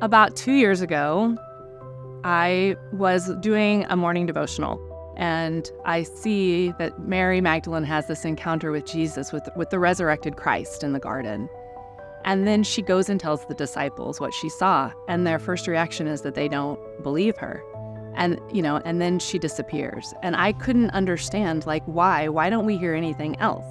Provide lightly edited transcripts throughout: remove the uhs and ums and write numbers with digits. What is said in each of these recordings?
About 2 years ago, I was doing a morning devotional, and I see that Mary Magdalene has this encounter with Jesus, with the resurrected Christ in the garden. And then she goes and tells the disciples what she saw, and their first reaction is that they don't believe her. And then she disappears. And I couldn't understand, why don't we hear anything else?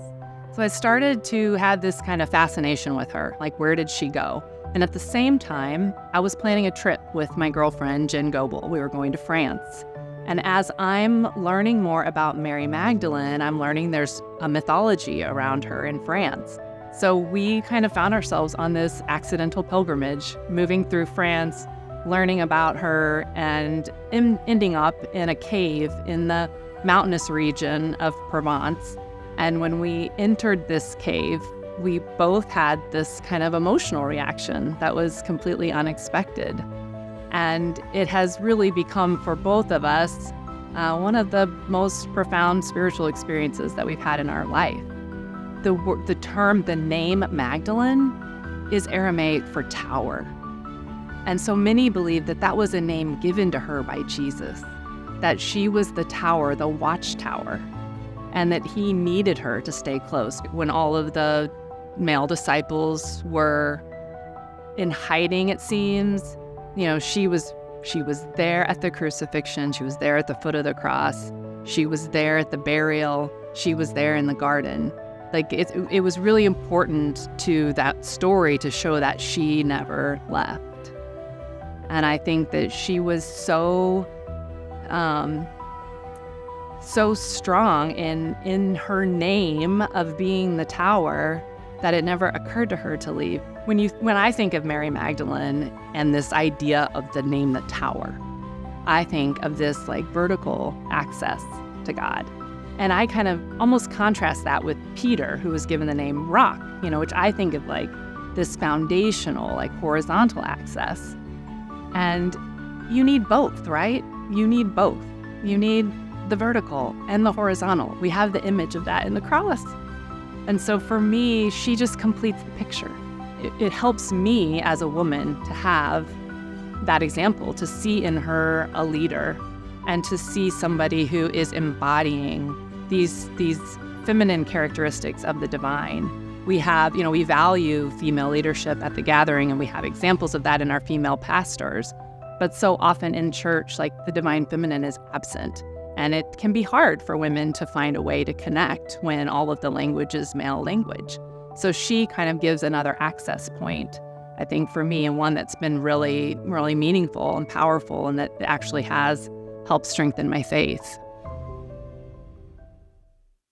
So I started to have this kind of fascination with her, where did she go? And at the same time, I was planning a trip with my girlfriend, Jen Goebel. We were going to France. And as I'm learning more about Mary Magdalene, I'm learning there's a mythology around her in France. So we kind of found ourselves on this accidental pilgrimage, moving through France, learning about her, and ending up in a cave in the mountainous region of Provence. And when we entered this cave, we both had this kind of emotional reaction that was completely unexpected. And it has really become, for both of us, one of the most profound spiritual experiences that we've had in our life. The name Magdalene is Aramaic for tower. And so many believe that that was a name given to her by Jesus, that she was the tower, the watchtower, and that he needed her to stay close. When all of the male disciples were in hiding, it seems, she was there at the crucifixion. She was there at the foot of the cross. She was there at the burial. She was there in the garden. It was really important to that story to show that she never left. And I think that she was so strong in her name of being the tower that it never occurred to her to leave. When I think of Mary Magdalene and this idea of the name the tower, I think of this vertical access to God. And I kind of almost contrast that with Peter, who was given the name rock, which I think of this foundational, horizontal access. And you need both, right? You need both. You need the vertical and the horizontal. We have the image of that in the cross. And so for me, she just completes the picture. It helps me as a woman to have that example, to see in her a leader and to see somebody who is embodying these feminine characteristics of the divine. We have, we value female leadership at the gathering, and we have examples of that in our female pastors. But so often in church, the divine feminine is absent. And it can be hard for women to find a way to connect when all of the language is male language. So she kind of gives another access point, I think, for me, and one that's been really, really meaningful and powerful, and that actually has helped strengthen my faith.